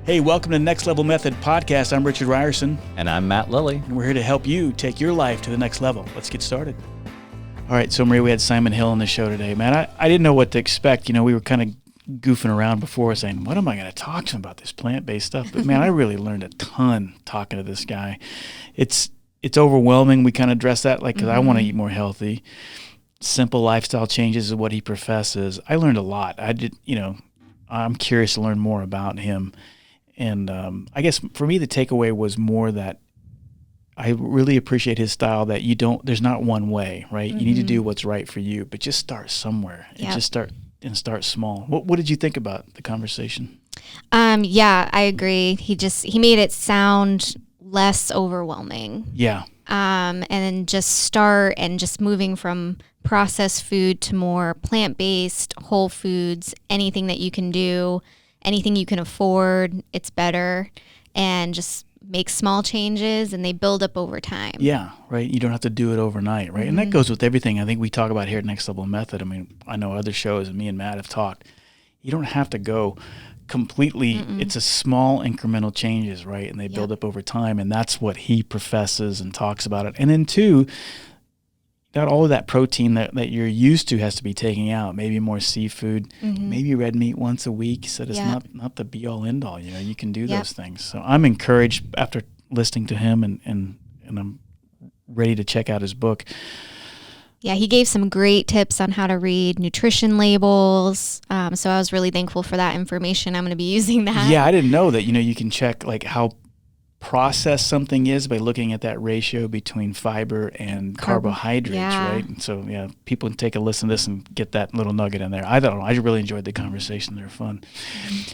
Hey, welcome to Next Level Method Podcast. I'm Richard Ryerson. And I'm Matt Lilly. And we're here to help you take your life to the next level. Let's get started. All right, so Maria, we had Simon Hill on the show today. Man, I didn't know what to expect. You know, we were kind of goofing around before saying, what am I going to talk to him about this plant-based stuff? But man, I really learned a ton talking to this guy. It's overwhelming. We kind of address that, like, because I want to eat more healthy. Simple lifestyle changes is what he professes. I learned a lot. I'm curious to learn more about him. And I guess for me, the takeaway was more that I really appreciate his style that there's not one way, right? You need to do what's right for you, but just start somewhere and just start small. What did you think about the conversation? Yeah, I agree. He made it sound less overwhelming. Yeah. And then just start and just moving from processed food to more plant-based, whole foods, anything that you can do, anything you can afford, it's better. And just make small changes and they build up over time. Yeah, right. You don't have to do it overnight, right? And that goes with everything I think we talk about here at Next Level Method. I mean, I know other shows and me and Matt have talked. You don't have to go completely. It's a small incremental changes, right? And they build up over time. And that's what he professes and talks about it. And then two, not all of that protein that you're used to has to be taken out. Maybe more seafood, maybe red meat once a week. So it's not the be all end all. You know, you can do those things. So I'm encouraged after listening to him, and I'm ready to check out his book. Yeah, he gave some great tips on how to read nutrition labels. So I was really thankful for that information. I'm going to be using that. Yeah, I didn't know that. You know, you can check like how processed something is by looking at that ratio between fiber and carbohydrates, right? And so, yeah, people can take a listen to this and get that little nugget in there. I don't know. I really enjoyed the conversation. They're fun.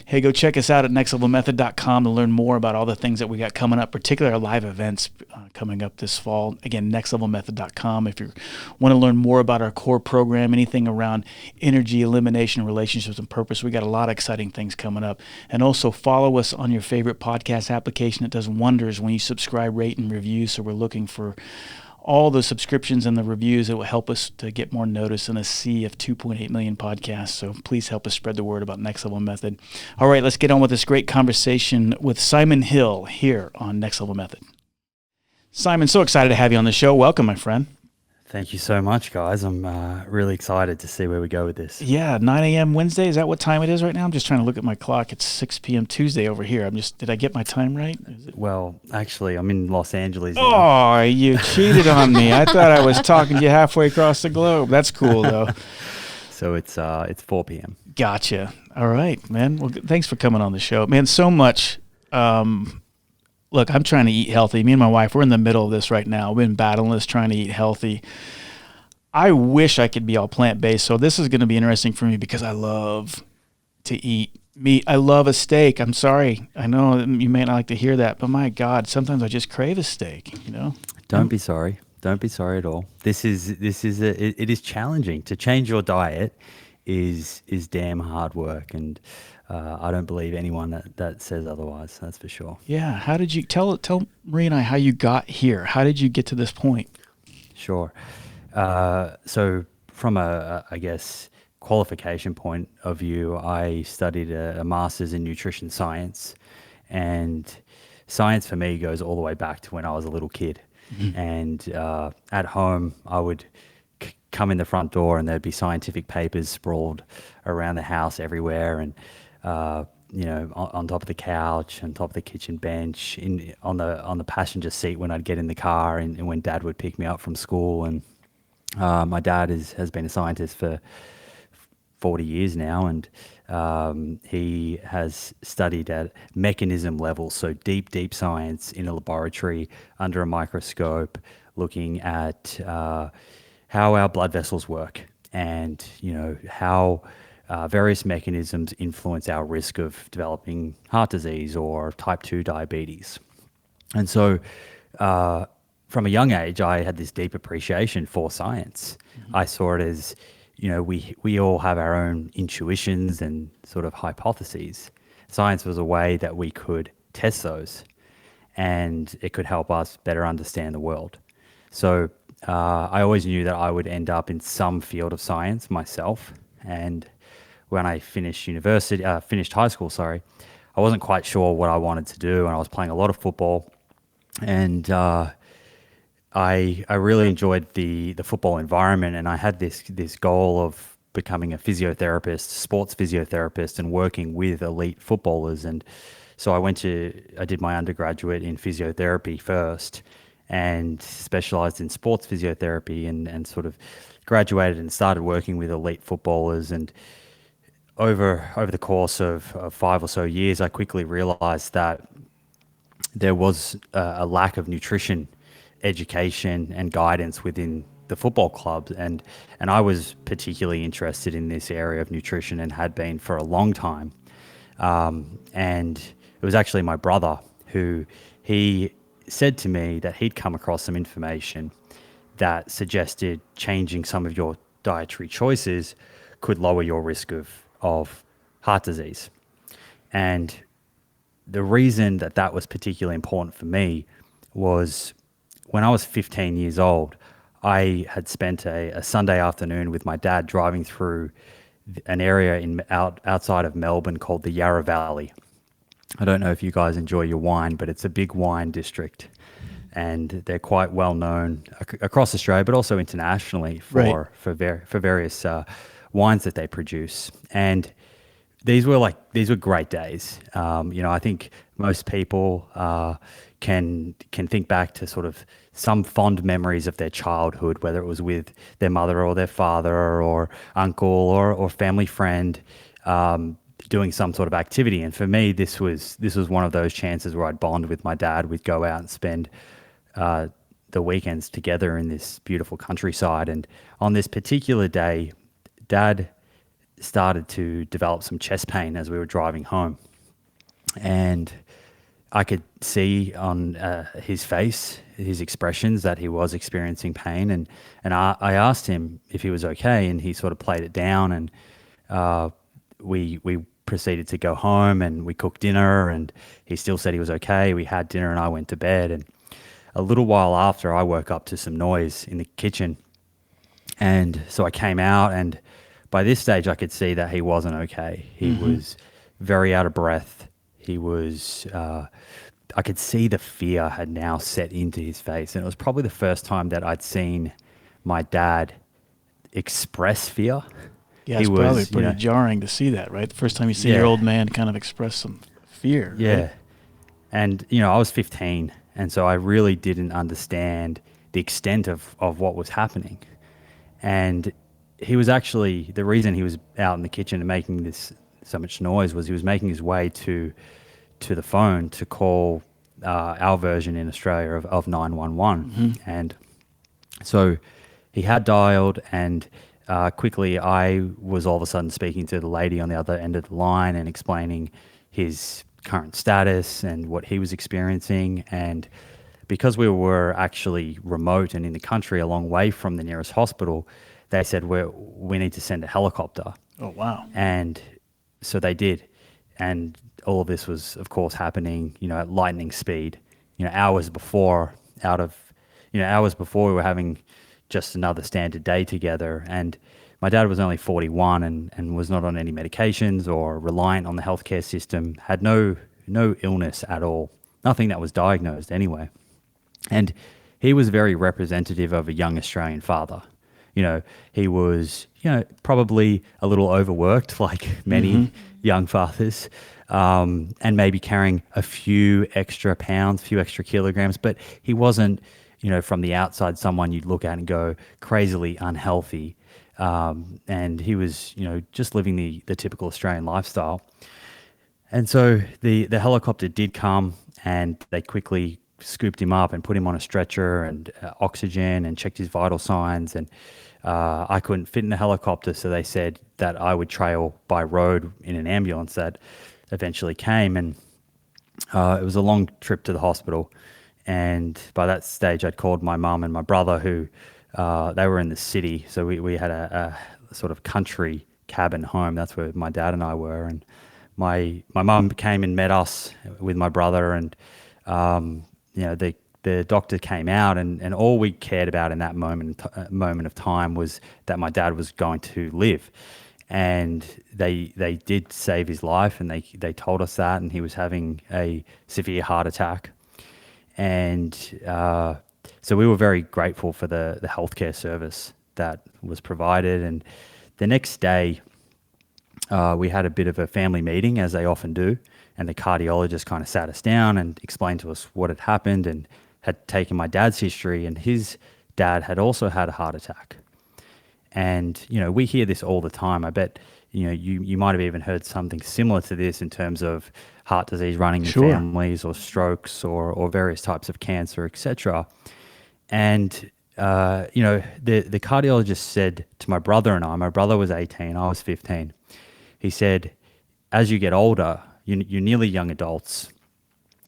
Hey, go check us out at nextlevelmethod.com to learn more about all the things that we got coming up, particularly our live events coming up this fall. Again, nextlevelmethod.com. If you want to learn more about our core program, anything around energy, elimination, relationships, and purpose, we got a lot of exciting things coming up. And also follow us on your favorite podcast application. It does wonders when you subscribe, rate, and review. So we're looking for all the subscriptions and the reviews that will help us to get more notice in a sea of 2.8 million podcasts. So please help us spread the word about Next Level Method. All right, let's get on with this great conversation with Simon Hill here on Next Level Method. Simon, so excited to have you on the show. Welcome, my friend. Thank you so much, guys. I'm really excited to see where we go with this. Yeah, 9 a.m. Wednesday. Is that what time it is right now? I'm just trying to look at my clock. It's 6 p.m. Tuesday over here. Did I get my time right? Well, actually, I'm in Los Angeles now. Oh, you cheated on me. I thought I was talking to you halfway across the globe. That's cool, though. So it's 4 p.m. Gotcha. All right, man. Well, thanks for coming on the show. Man, so much. Look, I'm trying to eat healthy. Me and my wife, we're in the middle of this right now. We've been battling this, trying to eat healthy. I wish I could be all plant-based, so this is going to be interesting for me because I love to eat meat. I love a steak. I'm sorry. I know you may not like to hear that, but my God, sometimes I just crave a steak, you know? Don't be sorry. Don't be sorry at all. It is challenging. To change your diet is damn hard work, and I don't believe anyone that says otherwise. That's for sure. Yeah. How did you tell Marie and I how you got here? How did you get to this point? Sure. So from a qualification point of view, I studied a master's in nutrition science, and science for me goes all the way back to when I was a little kid. And at home, I would come in the front door and there'd be scientific papers sprawled around the house everywhere, and on top of the couch, on top of the kitchen bench, on the passenger seat when I'd get in the car, and when Dad would pick me up from school. And my dad has been a scientist for 40 years now, and he has studied at mechanism level, so deep science in a laboratory under a microscope, looking at how our blood vessels work, and how various mechanisms influence our risk of developing heart disease or type 2 diabetes. And so from a young age, I had this deep appreciation for science. I saw it as, we all have our own intuitions and sort of hypotheses. Science was a way that we could test those, and it could help us better understand the world. So I always knew that I would end up in some field of science myself. And when I finished high school, I wasn't quite sure what I wanted to do, and I was playing a lot of football, and I really enjoyed the football environment, and I had this goal of becoming a physiotherapist, sports physiotherapist, and working with elite footballers. And so I did my undergraduate in physiotherapy first, and specialized in sports physiotherapy, and sort of graduated and started working with elite footballers. And over the course of 5 or so years, I quickly realized that there was a lack of nutrition education and guidance within the football clubs, and I was particularly interested in this area of nutrition and had been for a long time. And it was actually my brother who he said to me that he'd come across some information that suggested changing some of your dietary choices could lower your risk of heart disease. And the reason that was particularly important for me was when I was 15 years old, I had spent a Sunday afternoon with my dad driving through an area outside of Melbourne called the Yarra Valley. I don't know if you guys enjoy your wine, but it's a big wine district, and they're quite well known across Australia, but also internationally for various wines that they produce. And these were great days. I think most people can think back to sort of some fond memories of their childhood, whether it was with their mother or their father or uncle or family friend, doing some sort of activity. And for me, this was one of those chances where I'd bond with my dad. We'd go out and spend the weekends together in this beautiful countryside. And on this particular day, Dad started to develop some chest pain as we were driving home, and I could see on his face, his expressions, that he was experiencing pain. And I asked him if he was okay, and he sort of played it down. And we proceeded to go home, and we cooked dinner, and he still said he was okay. We had dinner, and I went to bed. And a little while after, I woke up to some noise in the kitchen, and so I came out, and by this stage, I could see that he wasn't okay. He was very out of breath. He was, I could see the fear had now set into his face. And it was probably the first time that I'd seen my dad express fear. Yeah, it's probably pretty jarring to see that, right? The first time you see your old man kind of express some fear. Yeah. Right? And, I was 15. And so I really didn't understand the extent of what was happening. And he was actually, the reason he was out in the kitchen and making so much noise was he was making his way to the phone to call our version in Australia of 911. And so he had dialed, and quickly I was all of a sudden speaking to the lady on the other end of the line and explaining his current status and what he was experiencing. And because we were actually remote and in the country a long way from the nearest hospital, they said, we need to send a helicopter. Oh, wow. And so they did. And all of this was, of course, happening, at lightning speed, hours before we were having just another standard day together. And my dad was only 41 and was not on any medications or reliant on the healthcare system, had no illness at all, nothing that was diagnosed anyway. And he was very representative of a young Australian father. He was, probably a little overworked, like many young fathers, and maybe carrying a few extra pounds, few extra kilograms, but he wasn't, from the outside, someone you'd look at and go crazily unhealthy. And he was, just living the typical Australian lifestyle. And so the helicopter did come, and they quickly scooped him up and put him on a stretcher and oxygen and checked his vital signs. And I couldn't fit in the helicopter, so they said that I would trail by road in an ambulance that eventually came. And it was a long trip to the hospital. And by that stage, I'd called my mum and my brother, who they were in the city. So we had a sort of country cabin home. That's where my dad and I were. And my mum came and met us with my brother, and the doctor came out, and all we cared about in that moment of time was that my dad was going to live. and they did save his life, and they told us that, and he was having a severe heart attack. And so we were very grateful for the healthcare service that was provided. And the next day, we had a bit of a family meeting, as they often do, and the cardiologist kind of sat us down and explained to us what had happened, and had taken my dad's history, and his dad had also had a heart attack. And, we hear this all the time. I bet, you might have even heard something similar to this in terms of heart disease running in families, or strokes, or various types of cancer, etc. And, the cardiologist said to my brother and I, my brother was 18, I was 15. He said, as you get older, you're nearly young adults.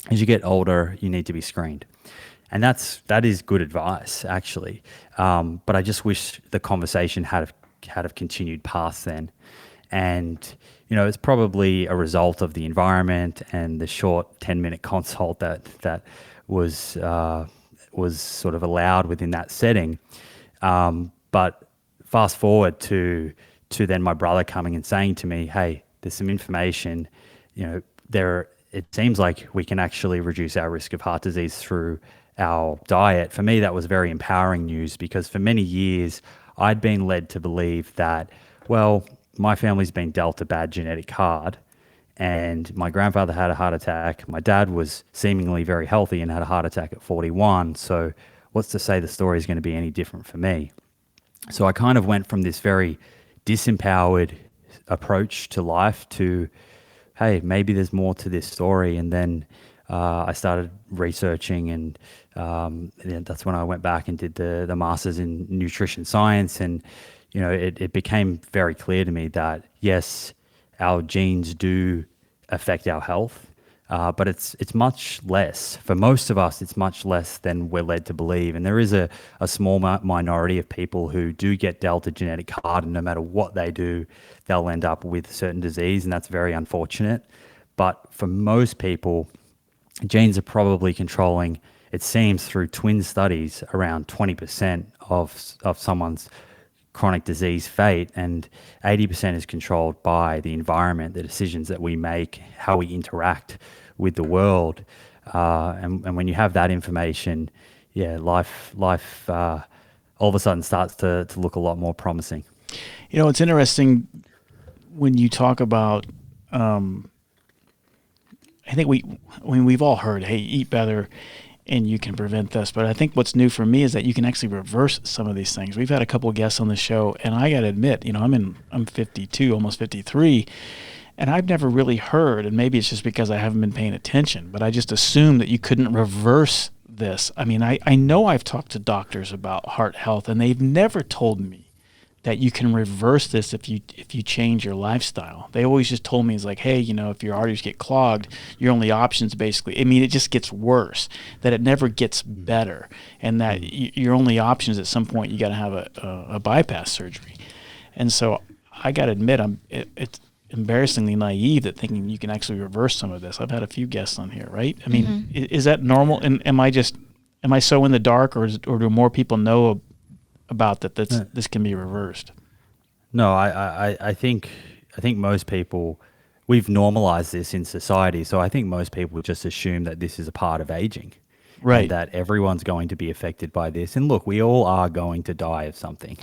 As you get older, you need to be screened. And that is good advice, actually. But I just wish the conversation had have continued past then. And, it's probably a result of the environment and the short 10-minute consult that was sort of allowed within that setting. But fast forward to then my brother coming and saying to me, hey, there's some information, it seems like we can actually reduce our risk of heart disease through our diet. For me, that was very empowering news, because for many years I'd been led to believe that, well, my family's been dealt a bad genetic card, and my grandfather had a heart attack. My dad was seemingly very healthy and had a heart attack at 41. So what's to say the story is going to be any different for me? So I kind of went from this very disempowered approach to life to, hey, maybe there's more to this story. And then I started researching, and that's when I went back and did the master's in nutrition science. And, it became very clear to me that, yes, our genes do affect our health, but it's much less. For most of us, it's much less than we're led to believe. And there is a small minority of people who do get dealt a genetic card, and no matter what they do, they'll end up with certain disease, and that's very unfortunate. But for most people, genes are probably controlling, it seems through twin studies, around 20% of someone's chronic disease fate, and 80% is controlled by the environment, the decisions that we make, how we interact with the world. And when you have that information, life all of a sudden starts to look a lot more promising. It's interesting when you talk about, I think we've all heard, hey, eat better and you can prevent this. But I think what's new for me is that you can actually reverse some of these things. We've had a couple of guests on the show, and I got to admit, I'm 52, almost 53, and I've never really heard, and maybe it's just because I haven't been paying attention, but I just assumed that you couldn't reverse this. I mean, I know I've talked to doctors about heart health, and they've never told me that you can reverse this if you change your lifestyle. They always just told me, it's like, hey, if your arteries get clogged, your only options basically, it just gets worse, that it never gets better, and that your only options at some point, you got to have a bypass surgery. And so I got to admit, it's embarrassingly naive that thinking you can actually reverse some of this. I've had a few guests on here, right? I mean, is that normal? And am I so in the dark, or do more people know about that this can be reversed? No, I think most people, we've normalized this in society, so I think most people just assume that this is a part of aging, right? And that everyone's going to be affected by this. And look, we all are going to die of something.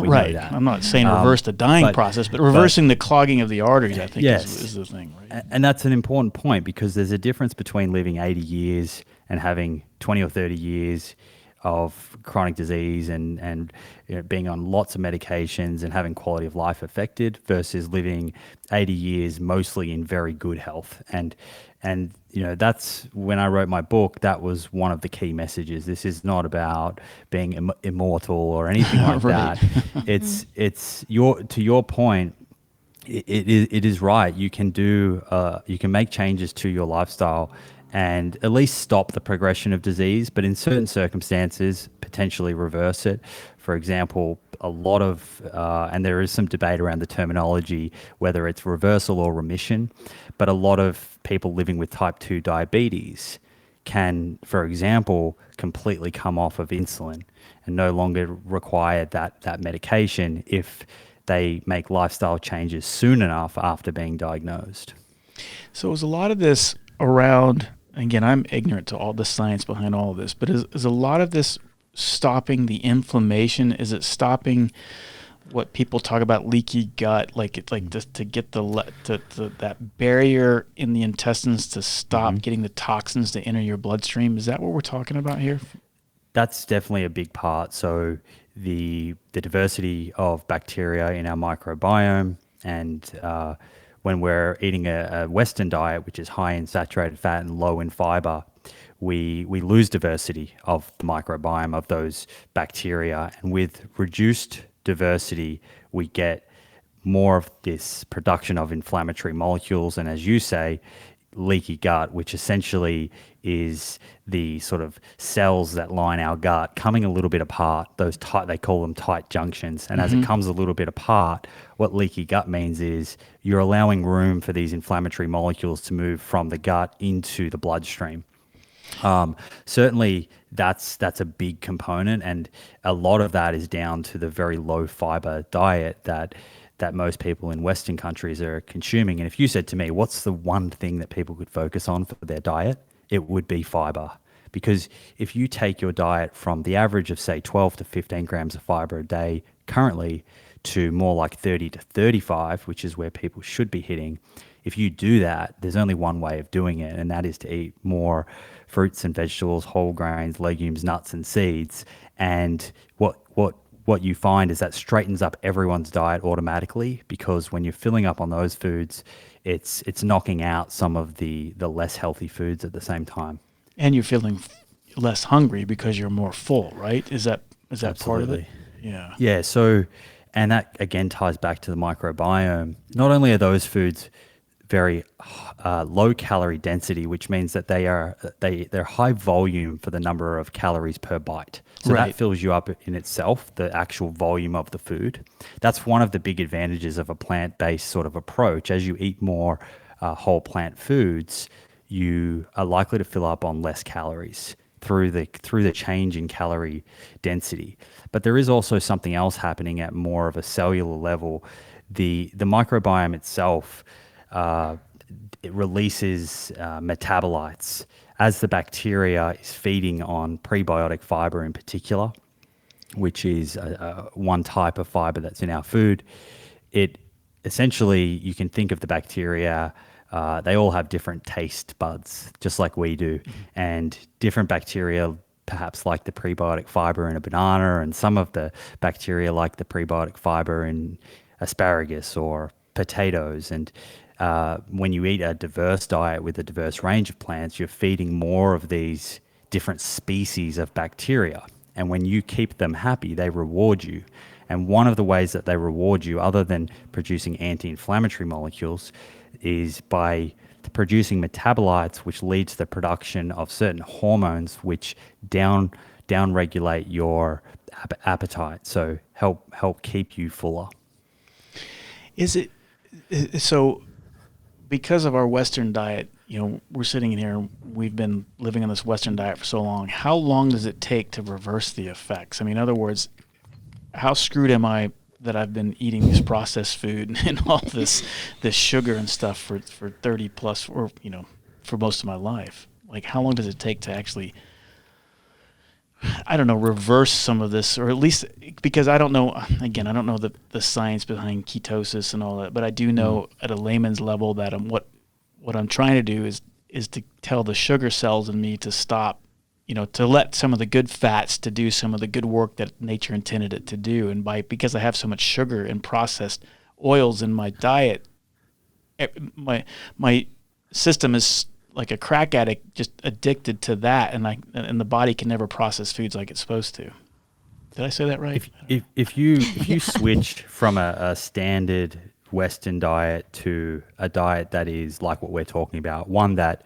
We right. know that. I'm not saying reverse the dying process, but reversing the clogging of the arteries, I think, is the thing, right? And that's an important point, because there's a difference between living 80 years and having 20 or 30 years of chronic disease and being on lots of medications and having quality of life affected, versus living 80 years mostly in very good health. And that's when I wrote my book, that was one of the key messages. This is not about being immortal or anything like right. that. It's to your point, it is right. You can you can make changes to your lifestyle and at least stop the progression of disease, but in certain circumstances, potentially reverse it. For example, a lot of, and there is some debate around the terminology, whether it's reversal or remission, but a lot of people living with type 2 diabetes can, for example, completely come off of insulin and no longer require that medication if they make lifestyle changes soon enough after being diagnosed. So is a lot of this around, again, I'm ignorant to all the science behind all of this, but is a lot of this stopping the inflammation? Is it stopping what people talk about leaky gut, to get that barrier in the intestines to stop getting the toxins to enter your bloodstream? Is that what we're talking about here? That's definitely a big part. So the diversity of bacteria in our microbiome, and when we're eating a Western diet, which is high in saturated fat and low in fiber, we lose diversity of the microbiome of those bacteria. And with reduced diversity, we get more of this production of inflammatory molecules. And as you say, leaky gut, which essentially is the sort of cells that line our gut coming a little bit apart. Those tight, they call them tight junctions. And as it comes a little bit apart, what leaky gut means is you're allowing room for these inflammatory molecules to move from the gut into the bloodstream. Certainly that's a big component, and a lot of that is down to the very low fiber diet that most people in Western countries are consuming. And if you said to me, what's the one thing that people could focus on for their diet, it would be fiber. Because if you take your diet from the average of, say, 12 to 15 grams of fiber a day currently to more like 30 to 35, which is where people should be hitting, if you do that, there's only one way of doing it, and that is to eat more fruits and vegetables, whole grains, legumes, nuts, and seeds. And what you find is that straightens up everyone's diet automatically, because when you're filling up on those foods, it's knocking out some of the less healthy foods at the same time. And you're feeling less hungry because you're more full, right? Is that Absolutely. part of it? Yeah. Yeah. So, and that again ties back to the microbiome. Not only are those foods very low calorie density, which means that they're high volume for the number of calories per bite. So Right. that fills you up in itself, the actual volume of the food. That's one of the big advantages of a plant-based sort of approach. As you eat more whole plant foods, you are likely to fill up on less calories through the change in calorie density. But there is also something else happening at more of a cellular level. The microbiome itself, it releases metabolites as the bacteria is feeding on prebiotic fiber in particular, which is one type of fiber that's in our food. It essentially, you can think of the bacteria, they all have different taste buds, just like we do, and different bacteria perhaps like the prebiotic fiber in a banana, and some of the bacteria like the prebiotic fiber in asparagus or potatoes. And when you eat a diverse diet with a diverse range of plants, you're feeding more of these different species of bacteria. And when you keep them happy, they reward you. And one of the ways that they reward you, other than producing anti-inflammatory molecules, is by producing metabolites, which lead to the production of certain hormones which down-regulate your appetite, so help keep you fuller. Is it so? Because of our Western diet, we're sitting in here and we've been living on this Western diet for so long. How long does it take to reverse the effects? I mean, in other words, how screwed am I that I've been eating this processed food and all this sugar and stuff for 30 plus, or, for most of my life? Like, how long does it take to actually, I don't know, reverse some of this, or at least, because I don't know, again, I don't know the science behind ketosis and all that, but I do know at a layman's level that what I'm trying to do is to tell the sugar cells in me to stop, to let some of the good fats to do some of the good work that nature intended it to do. And because I have so much sugar and processed oils in my diet, my system is like a crack addict, just addicted to that, and the body can never process foods like it's supposed to. Did I say that right? If you switch from a standard Western diet to a diet that is like what we're talking about, one that,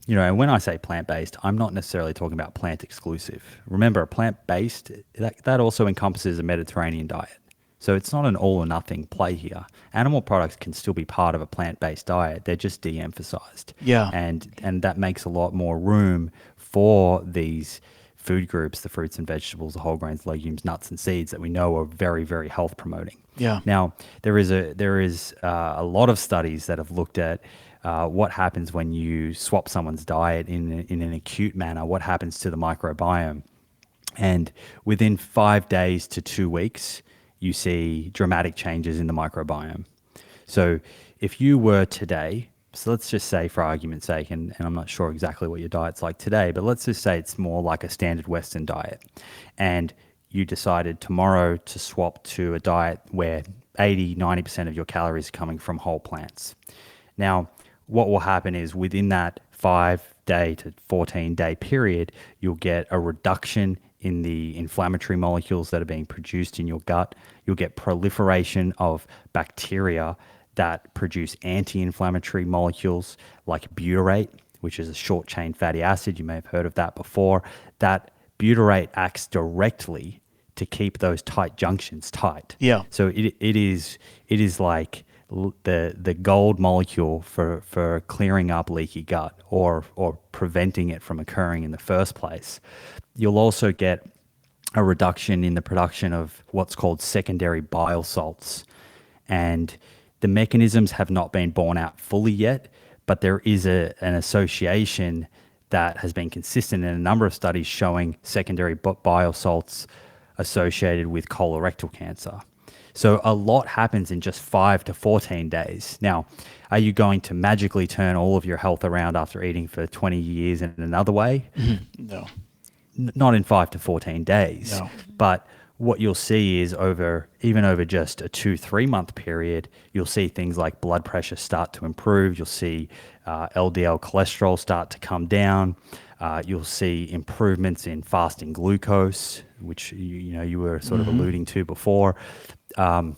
and when I say plant-based, I'm not necessarily talking about plant exclusive. Remember, plant-based, that also encompasses a Mediterranean diet. So it's not an all or nothing play here. Animal products can still be part of a plant-based diet. They're just de-emphasized. Yeah. And that makes a lot more room for these food groups, the fruits and vegetables, the whole grains, legumes, nuts, and seeds that we know are very, very health promoting. Yeah. Now, there is a lot of studies that have looked at what happens when you swap someone's diet in an acute manner, what happens to the microbiome. And within 5 days to 2 weeks, you see dramatic changes in the microbiome. So if you were today, so let's just say for argument's sake, and I'm not sure exactly what your diet's like today, but let's just say it's more like a standard Western diet. And you decided tomorrow to swap to a diet where 80-90% of your calories are coming from whole plants. Now, what will happen is within that 5-day to 14-day period, you'll get a reduction in the inflammatory molecules that are being produced in your gut. You'll get proliferation of bacteria that produce anti-inflammatory molecules like butyrate, which is a short-chain fatty acid. You may have heard of that before. That butyrate acts directly to keep those tight junctions tight. Yeah. So it is like the gold molecule for clearing up leaky gut or preventing it from occurring in the first place. You'll also get a reduction in the production of what's called secondary bile salts. And the mechanisms have not been borne out fully yet, but there is an association that has been consistent in a number of studies showing secondary bile salts associated with colorectal cancer. So a lot happens in just 5 to 14 days. Now, are you going to magically turn all of your health around after eating for 20 years in another way? No. Not in 5 to 14 days. No. But what you'll see is even over just a 2-3 month period, you'll see things like blood pressure start to improve. You'll see LDL cholesterol start to come down. You'll see improvements in fasting glucose, which you were sort of alluding to before. And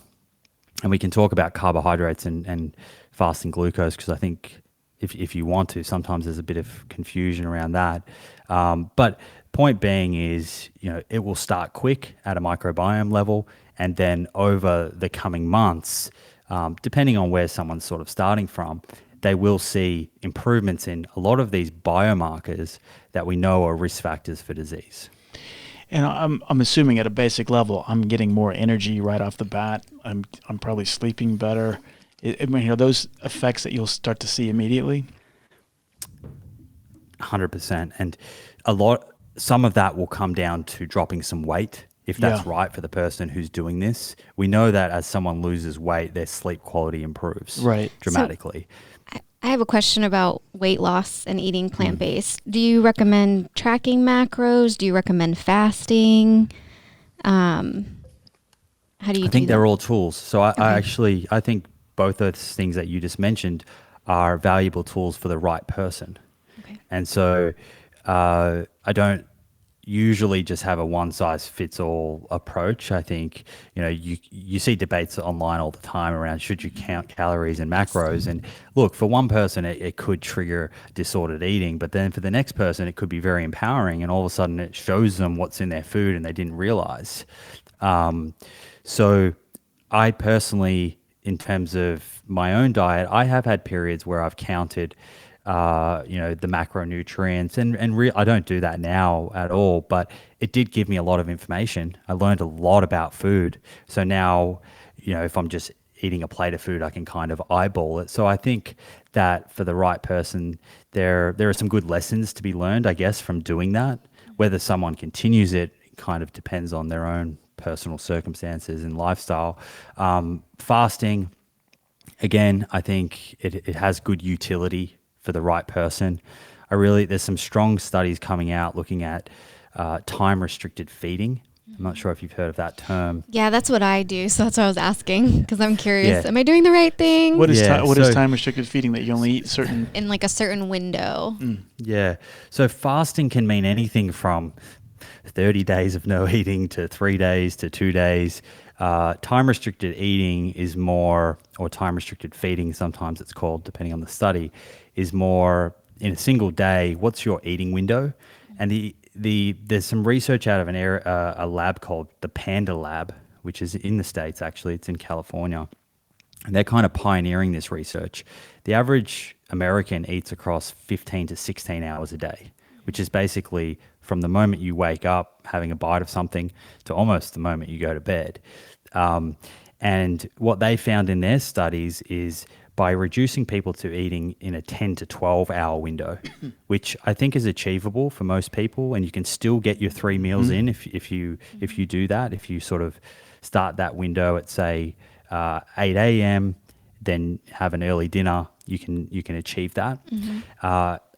we can talk about carbohydrates and fasting glucose, because I think if you want to, sometimes there's a bit of confusion around that. But point being is, it will start quick at a microbiome level, and then over the coming months, depending on where someone's sort of starting from, they will see improvements in a lot of these biomarkers that we know are risk factors for disease. And I'm assuming at a basic level, I'm getting more energy right off the bat. I'm probably sleeping better. I mean, are those effects that you'll start to see immediately? 100%. And some of that will come down to dropping some weight, if that's right for the person who's doing this. We know that as someone loses weight, their sleep quality improves dramatically. So I have a question about weight loss and eating plant-based. Do you recommend tracking macros? Do you recommend fasting? How do you do that? I think they're all tools. So I think both those things that you just mentioned are valuable tools for the right person. Okay. And so I don't usually just have a one-size-fits-all approach. I think, you see debates online all the time around should you count calories and macros. And look, for one person, it could trigger disordered eating, but then for the next person, it could be very empowering, and all of a sudden it shows them what's in their food and they didn't realize. So I personally, in terms of my own diet, I have had periods where I've counted the macronutrients, and I don't do that now at all, but it did give me a lot of information. I learned a lot about food. So now, if I'm just eating a plate of food, I can kind of eyeball it. So I think that for the right person, there are some good lessons to be learned, I guess, from doing that. Whether someone continues it kind of depends on their own personal circumstances and lifestyle. Fasting, again, I think it has good utility for the right person. There's some strong studies coming out looking at time-restricted feeding. I'm not sure if you've heard of that term. Yeah, that's what I do. So that's what I was asking, because I'm curious. Am I doing the right thing? What is time-restricted feeding? That you only eat certain... In like a certain window. Yeah. So fasting can mean anything from 30 days of no eating to 3 days to 2 days. Time-restricted eating is more, or time-restricted feeding, sometimes it's called, depending on the study, is more in a single day. What's your eating window? And there's some research out of a lab called the Panda Lab, which is in the States, actually. It's in California. And they're kind of pioneering this research. The average American eats across 15 to 16 hours a day, which is basically from the moment you wake up having a bite of something to almost the moment you go to bed. And what they found in their studies is by reducing people to eating in a 10 to 12 hour window, which I think is achievable for most people, and you can still get your 3 meals in if you do that. If you sort of start that window at say 8 a.m., then have an early dinner, you can achieve that.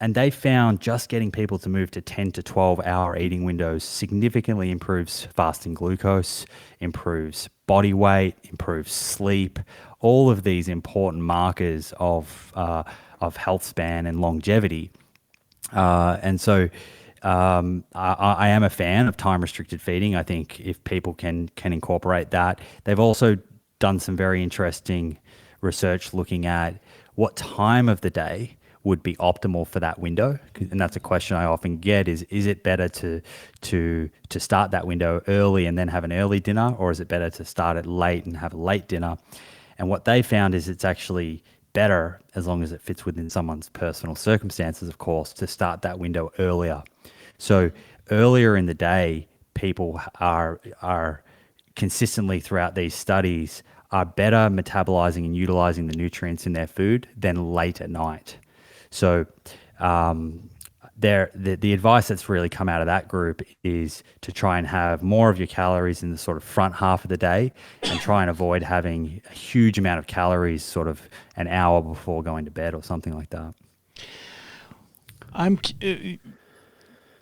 And they found just getting people to move to 10 to 12 hour eating windows significantly improves fasting glucose, improves body weight, improves sleep, all of these important markers of health span and longevity. And so I am a fan of time-restricted feeding. I think if people can incorporate that. They've also done some very interesting research looking at what time of the day would be optimal for that window, and that's a question I often get: is it better to start that window early and then have an early dinner, or is it better to start it late and have a late dinner? And what they found is it's actually better, as long as it fits within someone's personal circumstances, of course, to start that window earlier. So earlier in the day, people are consistently throughout these studies are better metabolizing and utilizing the nutrients in their food than late at night. So the advice that's really come out of that group is to try and have more of your calories in the sort of front half of the day, and try and avoid having a huge amount of calories sort of an hour before going to bed or something like that.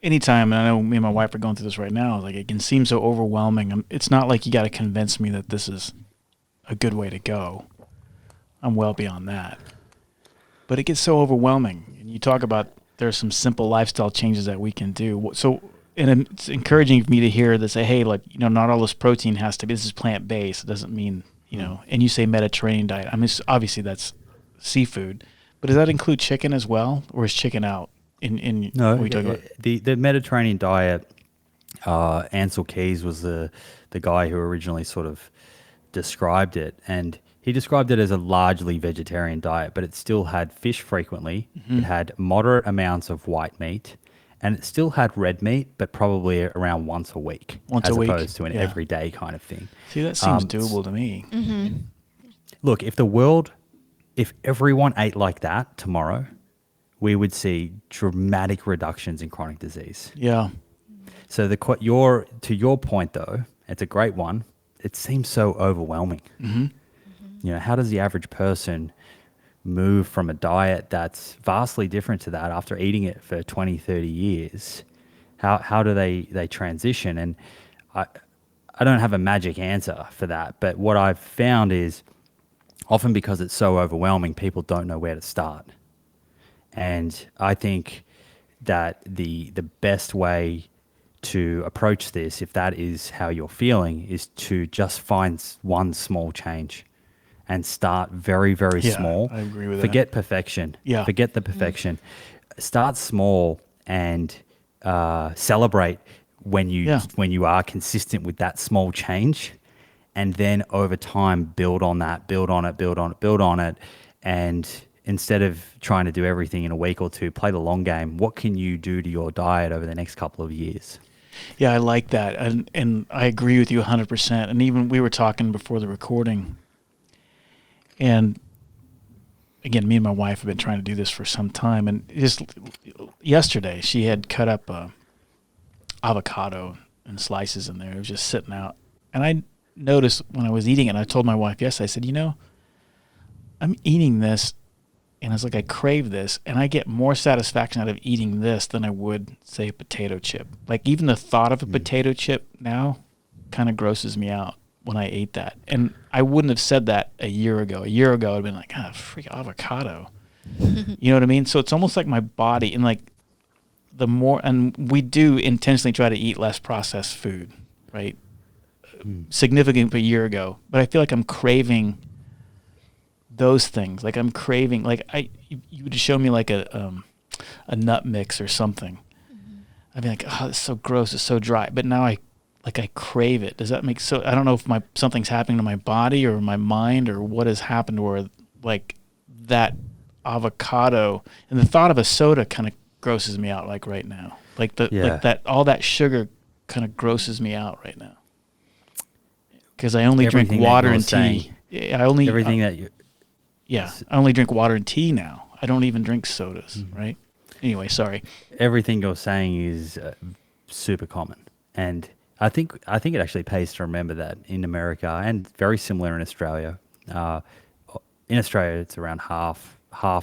Anytime, and I know me and my wife are going through this right now, like it can seem so overwhelming. It's not like you got to convince me that this is a good way to go. I'm well beyond that. But it gets so overwhelming. And you talk about there's some simple lifestyle changes that we can do. So, and it's encouraging for me to hear that say, hey, like, not all this protein has to be, this is plant-based. It doesn't mean, and you say Mediterranean diet. I mean, obviously that's seafood, but does that include chicken as well? Or is chicken out in no, what we talking about? The Mediterranean diet, Ansel Keys was the guy who originally sort of described it, and he described it as a largely vegetarian diet, but it still had fish frequently. It had moderate amounts of white meat, and it still had red meat, but probably around once a week, as opposed to an everyday kind of thing. See, that seems doable to me. Look, if everyone ate like that tomorrow, we would see dramatic reductions in chronic disease. Yeah. So to your point though, it's a great one. It seems so overwhelming. How does the average person move from a diet that's vastly different to that after eating it for 20, 30 years? How do they transition? And I don't have a magic answer for that, but what I've found is often because it's so overwhelming, people don't know where to start. And I think that the best way to approach this, if that is how you're feeling, is to just find one small change and start very, very small. I agree with Forget perfection. Yeah. Forget the perfection. Start small and celebrate when you are consistent with that small change, and then over time build on it. And instead of trying to do everything in a week or two, play the long game. What can you do to your diet over the next couple of years? Yeah, I like that. And I agree with you 100%. And even we were talking before the recording, and again, me and my wife have been trying to do this for some time. And just yesterday, she had cut up avocado in slices in there. It was just sitting out. And I noticed when I was eating it, and I told my wife yesterday, I said, I'm eating this, and it's like I crave this, and I get more satisfaction out of eating this than I would, say, a potato chip. Like even the thought of a potato chip now kind of grosses me out when I ate that. And I wouldn't have said that a year ago. A year ago, I'd been like, freak avocado. You know what I mean? So it's almost like my body, and like the more, and we do intentionally try to eat less processed food, right? Significant a year ago. But I feel like I'm craving those things. Like I'm craving, like you would show me like a nut mix or something. I'd be like, oh, it's so gross, it's so dry. But now I crave it. Does that make so? I don't know if something's happening to my body or my mind or what has happened, where like that avocado and the thought of a soda kind of grosses me out like right now. Like that all that sugar kind of grosses me out right now. Because I only drink water and tea. I only drink water and tea now. I don't even drink sodas, right? Anyway, sorry. Everything you're saying is super common, and I think it actually pays to remember that in America, and very similar in Australia. In Australia, it's around half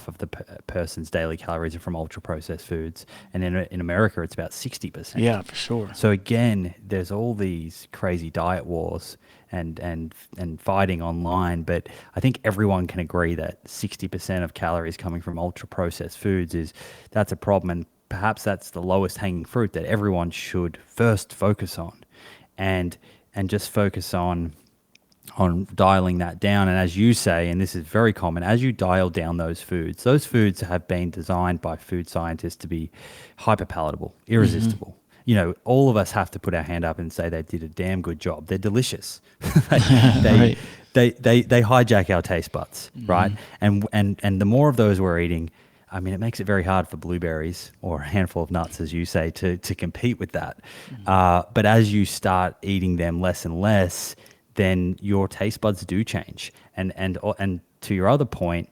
of the person's daily calories are from ultra processed foods, and in America, it's about 60%. Yeah, for sure. So again, there's all these crazy diet wars and fighting online, but I think everyone can agree that 60% of calories coming from ultra processed foods that's a problem, and perhaps that's the lowest hanging fruit that everyone should first focus on, and just focus on dialing that down. And as you say, and this is very common, as you dial down those foods have been designed by food scientists to be hyper palatable, irresistible. You know, all of us have to put our hand up and say they did a damn good job. They're delicious. They hijack our taste buds, right? And the more of those we're eating, I mean, it makes it very hard for blueberries or a handful of nuts, as you say, to compete with that. But as you start eating them less and less, then your taste buds do change. And to your other point,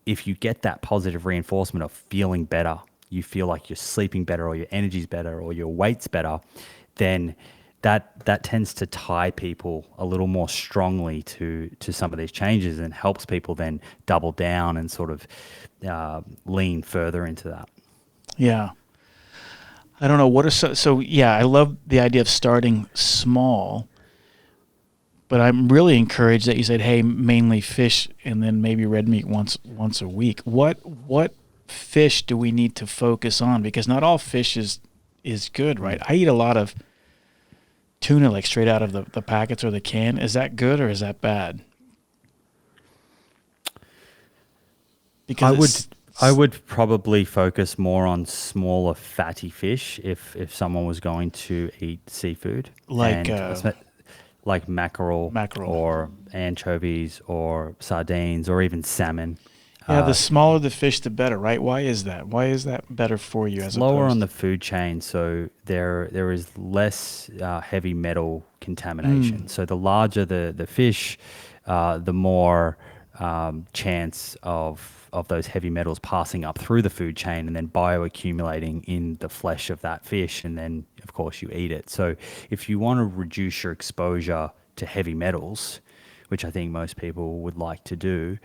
if you get that positive reinforcement of feeling better, you feel like you're sleeping better, or your energy's better, or your weight's better, then that tends to tie people a little more strongly to some of these changes, and helps people then double down and sort of lean further into that. Yeah. I don't know. What are so yeah, I love the idea of starting small, but I'm really encouraged that you said, hey, mainly fish and then maybe red meat once a week. What fish do we need to focus on? Because not all fish is good, right? I eat a lot of tuna, like straight out of the packets or the can. Is that good or is that bad? Because I would probably focus more on smaller fatty fish if someone was going to eat seafood, like mackerel or anchovies or sardines or even salmon. Yeah, the smaller the fish, the better, right? Why is that? Why is that better for you? It's lower on the food chain, so there is less heavy metal contamination. So the larger the fish, the more chance of those heavy metals passing up through the food chain and then bioaccumulating in the flesh of that fish, and then of course you eat it. So if you want to reduce your exposure to heavy metals, which I think most people would like to do,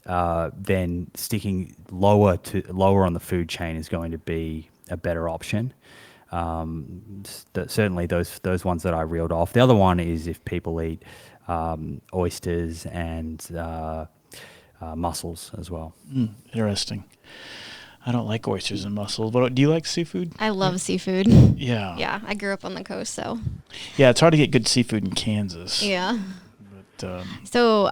then sticking lower on the food chain is going to be a better option. Certainly those ones that I reeled off. The other one is if people eat oysters and mussels as well. Interesting. I don't like oysters and mussels, but do you like seafood? I love seafood. Yeah. Yeah, I grew up on the coast, so. Yeah, it's hard to get good seafood in Kansas. Yeah. But so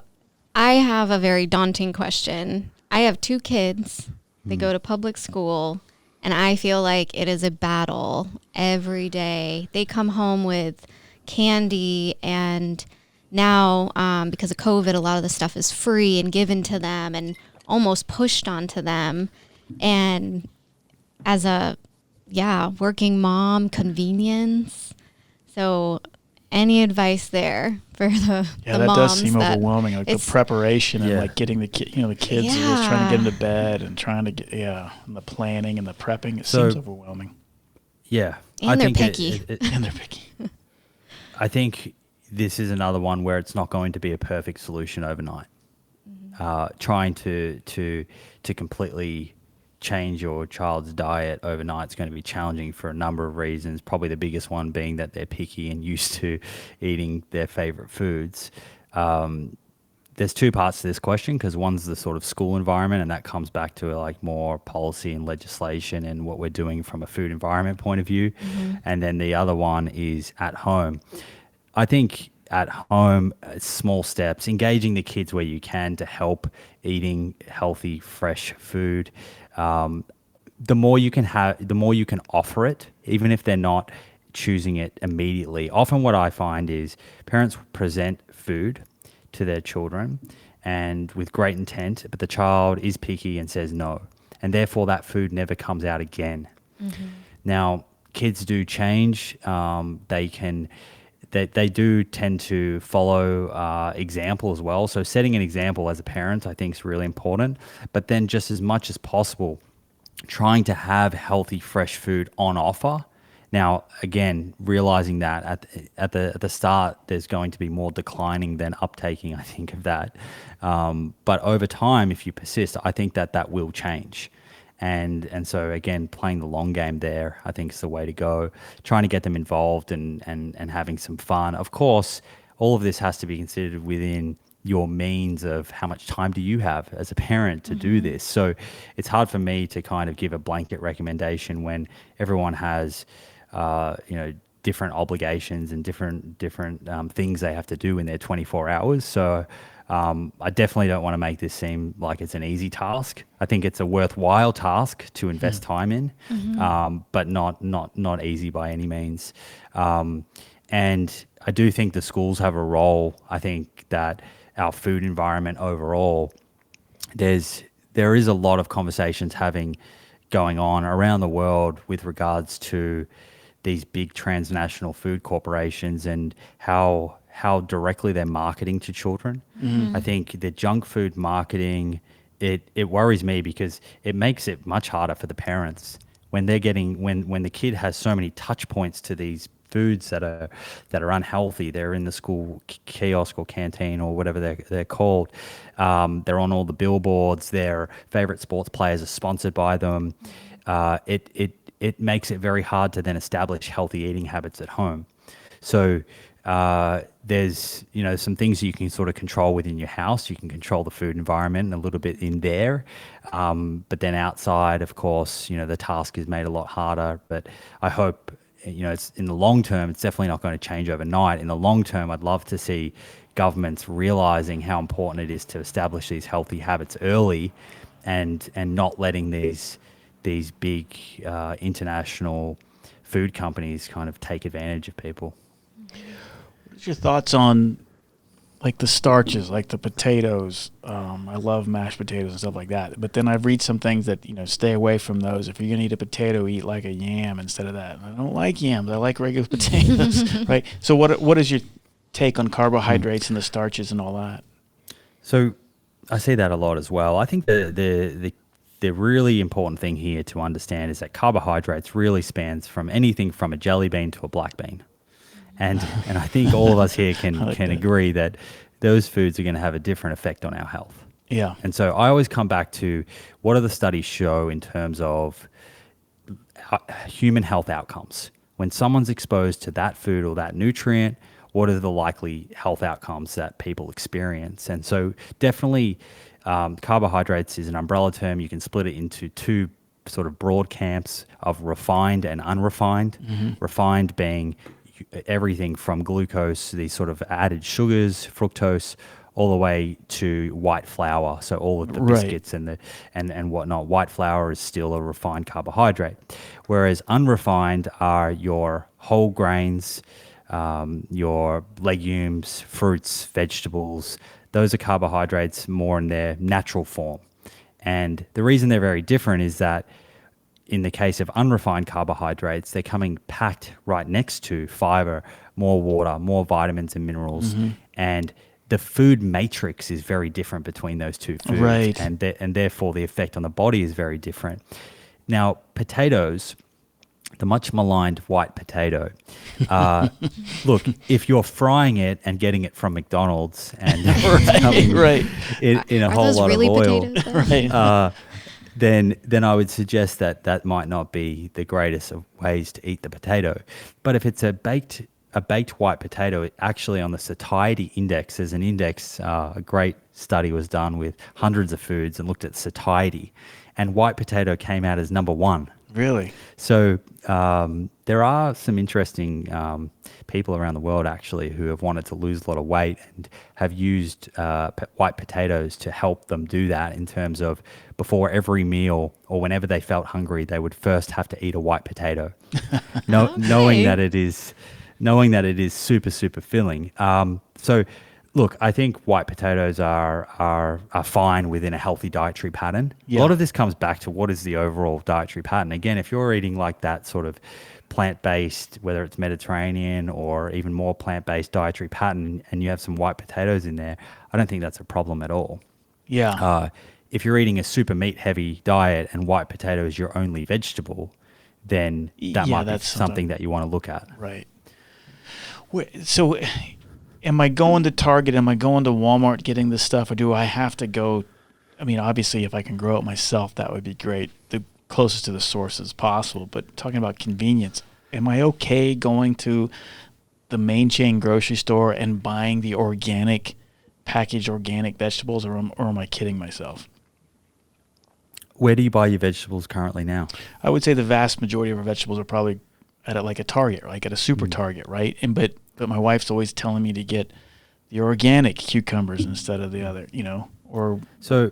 I have a very daunting question. I have 2 kids. They go to public school, and I feel like it is a battle every day. They come home with candy, and now because of COVID, a lot of the stuff is free and given to them and almost pushed onto them. And as a working mom, convenience. So any advice there for the that moms? Does seem overwhelming. Like the preparation and like getting the kids trying to get into bed and trying to get and the planning and the prepping. It seems overwhelming. Yeah, and they're picky. And they're picky. I think this is another one where it's not going to be a perfect solution overnight. Trying to completely change your child's diet overnight is going to be challenging for a number of reasons, probably the biggest one being that they're picky and used to eating their favorite foods. There's 2 parts to this question, because one's the sort of school environment, and that comes back to like more policy and legislation and what we're doing from a food environment point of view. And then the other one is at home. I think at home, small steps, engaging the kids where you can to help eating healthy, fresh food. The more you can have, the more you can offer it, even if they're not choosing it immediately. Often what I find is parents present food to their children and with great intent, but the child is picky and says no. And therefore that food never comes out again. Now, kids do change. They do tend to follow example as well. So setting an example as a parent, I think, is really important. But then just as much as possible, trying to have healthy, fresh food on offer. Now, again, realizing that at the start, there's going to be more declining than uptaking, I think, of that. But over time, if you persist, I think that will change. And so, again, playing the long game there, I think, is the way to go. Trying to get them involved and having some fun. Of course, all of this has to be considered within your means of how much time do you have as a parent to do this. So it's hard for me to kind of give a blanket recommendation when everyone has, different obligations and different things they have to do in their 24 hours. So I definitely don't want to make this seem like it's an easy task. I think it's a worthwhile task to invest time in, but not easy by any means. And I do think the schools have a role. I think that our food environment overall, there is a lot of conversations going on around the world with regards to these big transnational food corporations and how directly they're marketing to children. I think the junk food marketing, it worries me because it makes it much harder for the parents when they're getting when the kid has so many touch points to these foods that are unhealthy. They're in the school kiosk or canteen or whatever they're called. They're on all the billboards. Their favorite sports players are sponsored by them. It makes it very hard to then establish healthy eating habits at home. So there's some things you can sort of control within your house. You can control the food environment a little bit in there, but then outside, of course, the task is made a lot harder. But I hope it's in the long term. It's definitely not going to change overnight. In the long term, I'd love to see governments realizing how important it is to establish these healthy habits early, and not letting these big international food companies kind of take advantage of people. What's your thoughts on like the starches, like the potatoes? I love mashed potatoes and stuff like that. But then I've read some things that, stay away from those. If you're going to eat a potato, eat like a yam instead of that. I don't like yams. I like regular potatoes, right? So what is your take on carbohydrates and the starches and all that? So I see that a lot as well. I think the really important thing here to understand is that carbohydrates really spans from anything from a jelly bean to a black bean. And I think all of us here can agree that those foods are going to have a different effect on our health. Yeah. And so I always come back to what do the studies show in terms of human health outcomes? When someone's exposed to that food or that nutrient, what are the likely health outcomes that people experience? And so definitely carbohydrates is an umbrella term. You can split it into two sort of broad camps of refined and unrefined. Refined being everything from glucose, these sort of added sugars, fructose, all the way to white flour. So all of the biscuits and whatnot. White flour is still a refined carbohydrate, whereas unrefined are your whole grains, your legumes, fruits, vegetables. Those are carbohydrates more in their natural form. And the reason they're very different is that in the case of unrefined carbohydrates, they're coming packed right next to fiber, more water, more vitamins and minerals. And the food matrix is very different between those two foods. Right. And therefore the effect on the body is very different. Now, potatoes, the much maligned white potato. Look, if you're frying it and getting it from McDonald's and in a whole lot really of oil, potatoes, then I would suggest that might not be the greatest of ways to eat the potato. But if it's a baked white potato, it actually on the satiety index, there's an index, a great study was done with hundreds of foods and looked at satiety, and white potato came out as number one. Really? So there are some interesting people around the world actually who have wanted to lose a lot of weight and have used white potatoes to help them do that, in terms of before every meal or whenever they felt hungry, they would first have to eat a white potato, knowing that it is super, super filling. So look, I think white potatoes are fine within a healthy dietary pattern. Yeah. A lot of this comes back to what is the overall dietary pattern. Again, if you're eating like that sort of plant-based, whether it's Mediterranean or even more plant-based dietary pattern, and you have some white potatoes in there, I don't think that's a problem at all. Yeah. If you're eating a super meat-heavy diet and white potato is your only vegetable, then that might be something that you want to look at. Right. So am I going to Target? Am I going to Walmart getting this stuff? Or do I have to go? I mean, obviously, if I can grow it myself, that would be great. The closest to the source as possible. But talking about convenience, am I okay going to the main chain grocery store and buying the packaged organic vegetables, or am I kidding myself? Where do you buy your vegetables currently now? I would say the vast majority of our vegetables are probably at a Target, like at a super Target, right? But my wife's always telling me to get the organic cucumbers instead of the other, or. So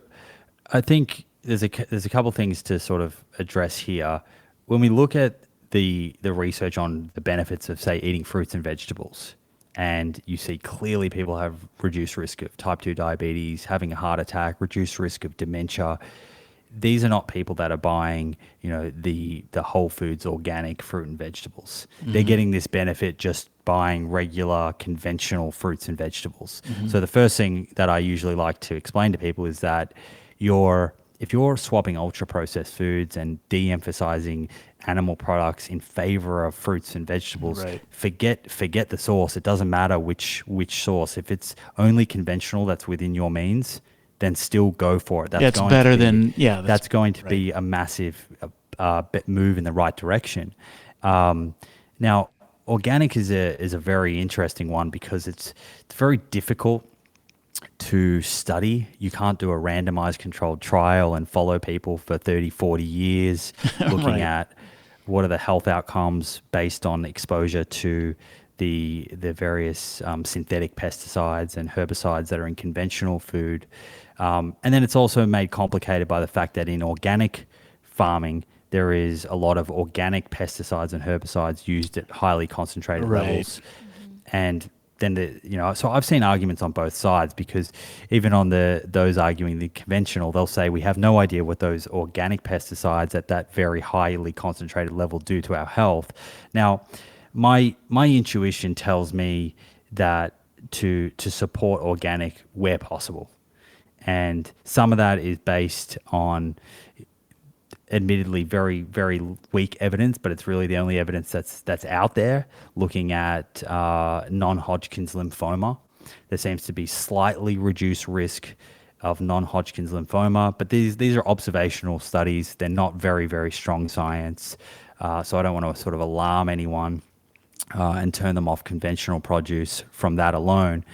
I think there's a couple things to sort of address here. When we look at the research on the benefits of, say, eating fruits and vegetables, and you see clearly people have reduced risk of type 2 diabetes, having a heart attack, reduced risk of dementia. These are not people that are buying, the Whole Foods organic fruit and vegetables. Mm-hmm. They're getting this benefit just buying regular conventional fruits and vegetables. Mm-hmm. So the first thing that I usually like to explain to people is that if you're swapping ultra processed foods and de-emphasizing animal products in favor of fruits and vegetables, right, forget the source. It doesn't matter which source. If it's only conventional that's within your means, then still go for it. That's going to be a massive move in the right direction. Now, organic is a very interesting one because it's very difficult to study. You can't do a randomized controlled trial and follow people for 30, 40 years looking right, at what are the health outcomes based on exposure to the various synthetic pesticides and herbicides that are in conventional food. And then it's also made complicated by the fact that in organic farming, there is a lot of organic pesticides and herbicides used at highly concentrated levels. Mm-hmm. And then so I've seen arguments on both sides, because even on those arguing the conventional, they'll say we have no idea what those organic pesticides at that very highly concentrated level do to our health. Now, my intuition tells me that to support organic where possible. And some of that is based on admittedly very, very weak evidence, but it's really the only evidence that's out there looking at non-Hodgkin's lymphoma. There seems to be slightly reduced risk of non-Hodgkin's lymphoma, but these are observational studies. They're not very, very strong science. So I don't want to sort of alarm anyone and turn them off conventional produce from that alone.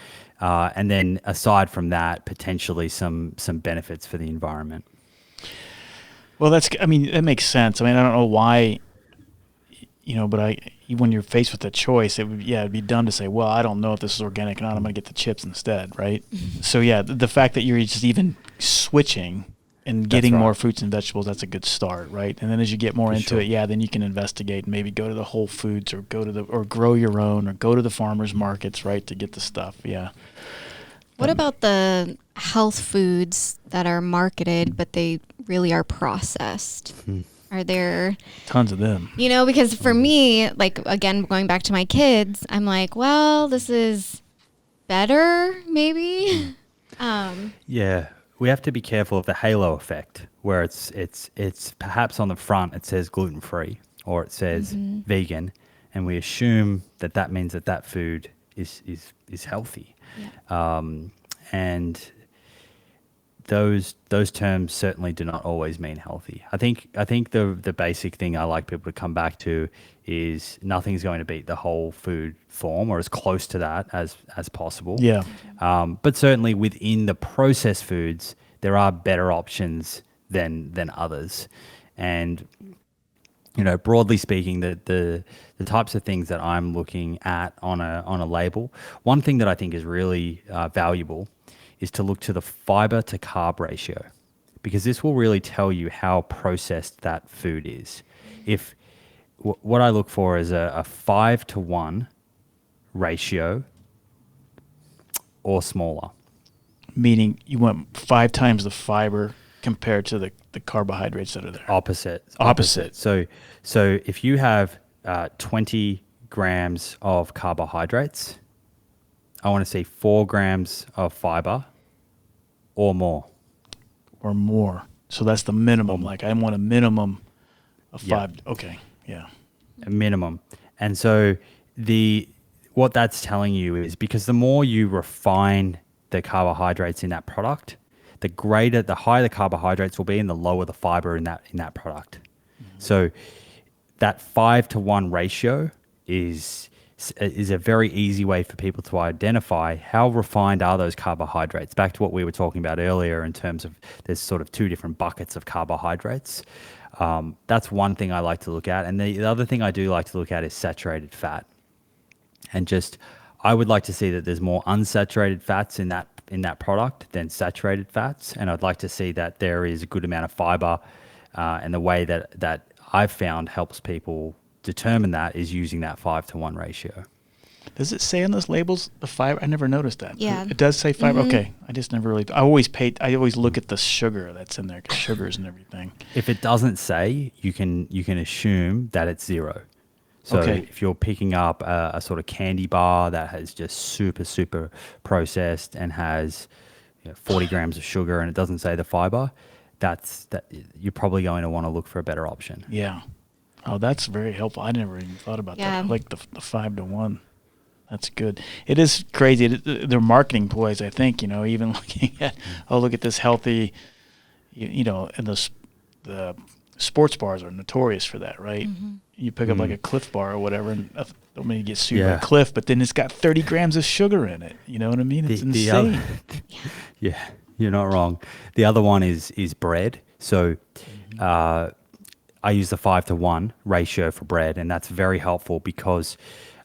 And then aside from that, potentially some benefits for the environment. Well, that makes sense. I mean, I don't know why, but when you're faced with a choice, it'd be dumb to say, well, I don't know if this is organic or not. I'm going to get the chips instead, right? Mm-hmm. So yeah, the fact that you're just even switching and getting more fruits and vegetables, that's a good start, right? And then as you get more into it, then you can investigate and maybe go to the Whole Foods or or grow your own or go to the farmers markets, right, to get the stuff. Yeah. What about the health foods that are marketed, but they really are processed? Are there tons of them? Because for me, like, again, going back to my kids, I'm like, well, this is better, maybe. Yeah, we have to be careful of the halo effect, where it's perhaps on the front it says gluten-free or it says vegan, and we assume that means that food is healthy. Yeah. And those terms certainly do not always mean healthy. I think the basic thing I like people to come back to is nothing's going to beat the whole food form, or as close to that as possible. Yeah. But certainly within the processed foods, there are better options than others. And broadly speaking, the types of things that I'm looking at on a label, one thing that I think is really valuable is to look to the fiber to carb ratio, because this will really tell you how processed that food is. If what I look for is a 5-to-1 ratio or smaller. Meaning you want 5 times the fiber compared to the carbohydrates that are there. Opposite. Opposite. So if you have 20 grams of carbohydrates. I want to see 4 grams of fiber or more. Or more. So that's the minimum. Like I want a minimum of 5. Yep. Okay. Yeah. A minimum. And so what that's telling you is because the more you refine the carbohydrates in that product, the higher the carbohydrates will be and the lower the fiber in that product. So that 5-to-1 ratio is a very easy way for people to identify how refined are those carbohydrates. Back to what we were talking about earlier in terms of there's sort of 2 different buckets of carbohydrates. That's one thing I like to look at. And the other thing I do like to look at is saturated fat. And I would like to see that there's more unsaturated fats in that product than saturated fats. And I'd like to see that there is a good amount of fiber. And the way that I've found helps people determine that is using that 5-to-1 ratio. Does it say on those labels the fiber? I never noticed that. Yeah. It does say fiber. Okay. I just never really. I always look at the sugar that's in there, 'cause sugars and everything. If it doesn't say, you can assume that it's 0. So Okay. if you're picking up a sort of candy bar that has just super processed and has 40 grams of sugar and it doesn't say the fiber, that you're probably going to want to look for a better option. Yeah. Oh, that's very helpful. I never even thought about that. I like the 5-to-1. That's good. It is crazy. They're marketing ploys, I think, even looking at, look at this healthy, and the sports bars are notorious for that, right? Mm-hmm. You pick up like a Cliff bar or whatever, and don't mean you get sued by Cliff, but then it's got 30 grams of sugar in it. You know what I mean? It's insane. Yeah, you're not wrong. The other one is bread. So I use the 5-to-1 ratio for bread, and that's very helpful because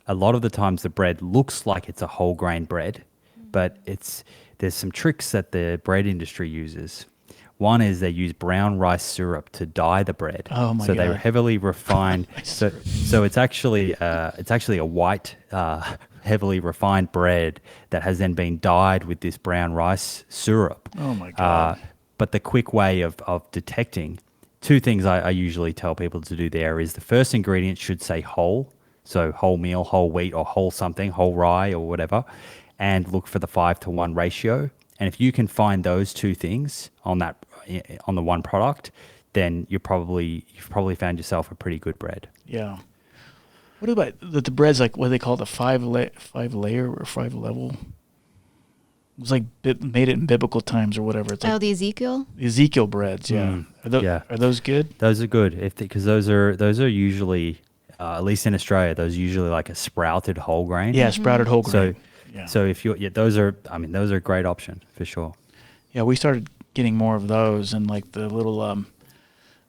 a lot of the times the bread looks like it's a whole grain bread, but there's some tricks that the bread industry uses. One is they use brown rice syrup to dye the bread. Oh my God! So they're heavily refined. so it's actually a white, heavily refined bread that has then been dyed with this brown rice syrup. Oh my God! But the quick way of detecting 2 things I usually tell people to do there is the first ingredient should say whole, so whole meal, whole wheat, or whole something, whole rye or whatever, and look for the 5-to-1 ratio. And if you can find those 2 things on the one product, then you've probably found yourself a pretty good bread. Yeah. What about the breads, like what they call it, the 5 layer or 5 level? It was like made it in biblical times or whatever. It's like the Ezekiel? The Ezekiel breads, yeah. Are those good? Those are good because those are usually, at least in Australia, those are usually like a sprouted whole grain. Yeah, sprouted whole grain. So if those are a great option for sure. Yeah, we started getting more of those and like the little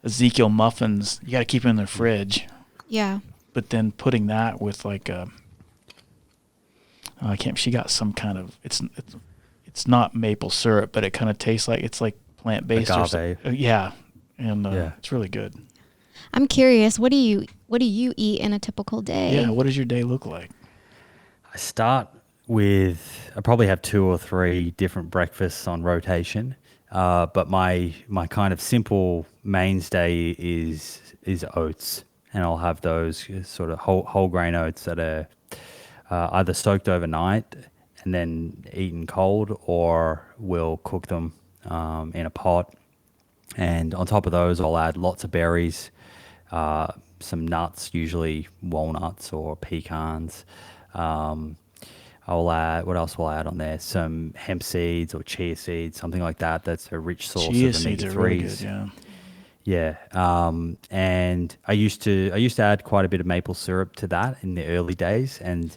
Ezekiel muffins. You got to keep them in the fridge. Yeah. But then putting that with like she got some kind of it's not maple syrup, but it kind of tastes like it's like plant-based agave. Yeah. And it's really good. I'm curious, what do you eat in a typical day? Yeah, what does your day look like? I start with, I probably have 2 or 3 different breakfasts on rotation, but my kind of simple mainstay is oats, and I'll have those sort of whole grain oats that are either soaked overnight and then eaten cold, or we'll cook them in a pot. And on top of those, I'll add lots of berries, some nuts, usually walnuts or pecans. I'll add, what else will I add on there? Some hemp seeds or chia seeds, something like that. That's a rich source of omega-3s. Chia seeds are really good, yeah. Yeah. And I used to add quite a bit of maple syrup to that in the early days. And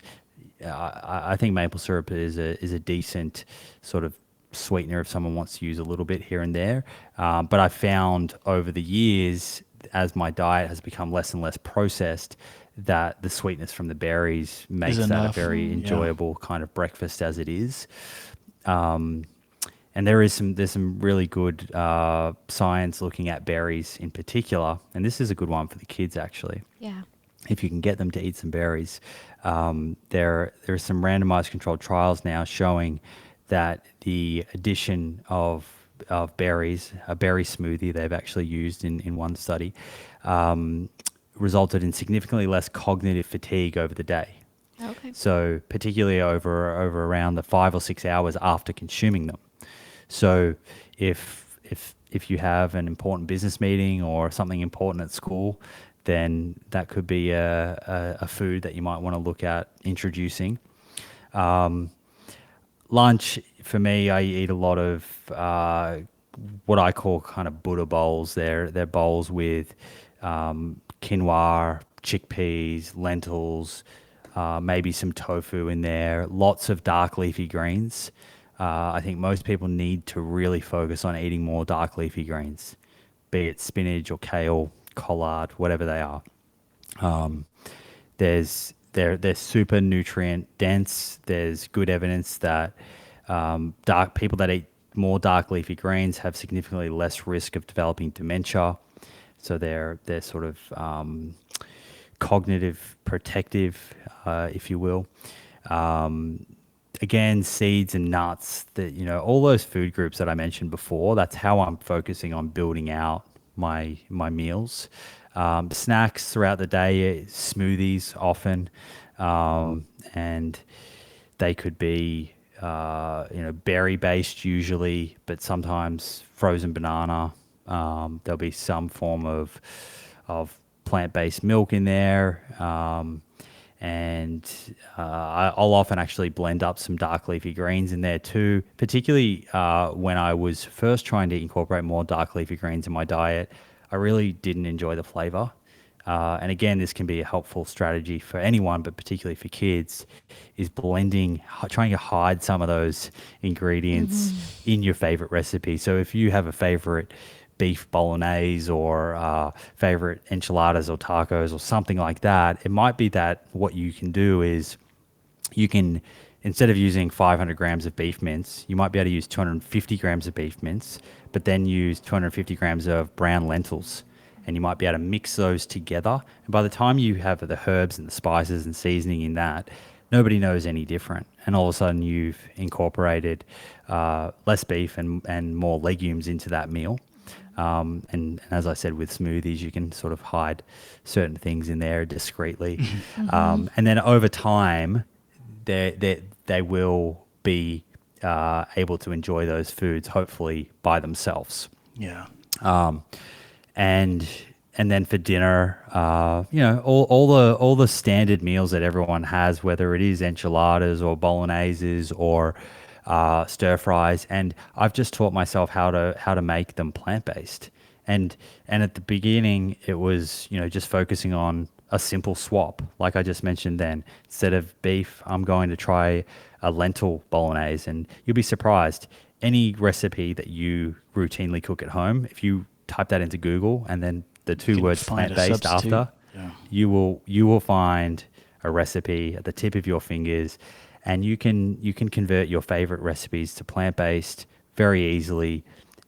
I think maple syrup is a decent sort of sweetener if someone wants to use a little bit here and there. But I found over the years, as my diet has become less and less processed, that the sweetness from the berries makes that a very enjoyable kind of breakfast as it is. And there's some really good science looking at berries in particular, and this is a good one for the kids actually. Yeah. If you can get them to eat some berries, there are some randomized controlled trials now showing that the addition of berries, a berry smoothie they've actually used in one study, resulted in significantly less cognitive fatigue over the day. Okay. So particularly over around the 5 or 6 hours after consuming them. So if you have an important business meeting or something important at school, then that could be a food that you might want to look at introducing. Lunch, for me, I eat a lot of what I call kind of Buddha bowls. They're bowls with quinoa, chickpeas, lentils, maybe some tofu in there, lots of dark leafy greens. I think most people need to really focus on eating more dark leafy greens, be it spinach or kale, collard, whatever they are. They're super nutrient dense. There's good evidence that people that eat more dark leafy greens have significantly less risk of developing dementia. So they're sort of cognitive protective, if you will. Again, seeds and nuts, all those food groups that I mentioned before, that's how I'm focusing on building out my meals. Snacks throughout the day, smoothies often, and they could be berry based usually, but sometimes frozen banana. There'll be some form of plant based milk in there. And I'll often actually blend up some dark leafy greens in there too, particularly when I was first trying to incorporate more dark leafy greens in my diet. I really didn't enjoy the flavor. And again, this can be a helpful strategy for anyone, but particularly for kids, is trying to hide some of those ingredients in your favorite recipe. So if you have a favorite beef bolognese or favorite enchiladas or tacos or something like that, it might be that what you can do is you can, instead of using 500 grams of beef mince, you might be able to use 250 grams of beef mince, but then use 250 grams of brown lentils. And you might be able to mix those together. And by the time you have the herbs and the spices and seasoning in that, nobody knows any different. And all of a sudden you've incorporated less beef and more legumes into that meal. And as I said, with smoothies, you can sort of hide certain things in there discreetly. And then over time, they will be able to enjoy those foods, hopefully by themselves. Yeah. And then for dinner, all the standard meals that everyone has, whether it is enchiladas or bologneses or stir fries, and I've just taught myself how to make them plant-based. And at the beginning, it was just focusing on a simple swap, like I just mentioned. Then instead of beef, I'm going to try a lentil bolognese, and you'll be surprised. Any recipe that you routinely cook at home, if you type that into Google and then the two words plant-based after, you will find a recipe at the tip of your fingers. And you can convert your favorite recipes to plant-based very easily.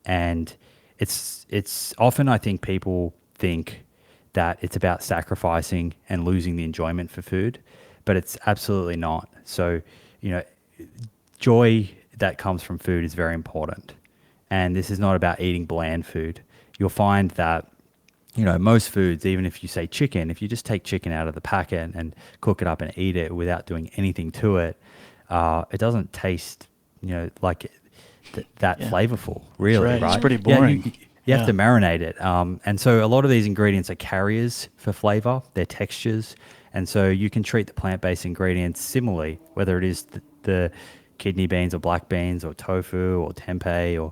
And it's often, I think, people think that it's about sacrificing and losing the enjoyment for food, but it's absolutely not. So, joy that comes from food is very important. And this is not about eating bland food. You'll find that most foods, even if you say chicken, if you just take chicken out of the packet and cook it up and eat it without doing anything to it, it doesn't taste, like that flavorful, really, right? It's pretty boring. You have to marinate it. And so a lot of these ingredients are carriers for flavor, they're textures. And so you can treat the plant-based ingredients similarly, whether it is the kidney beans or black beans or tofu or tempeh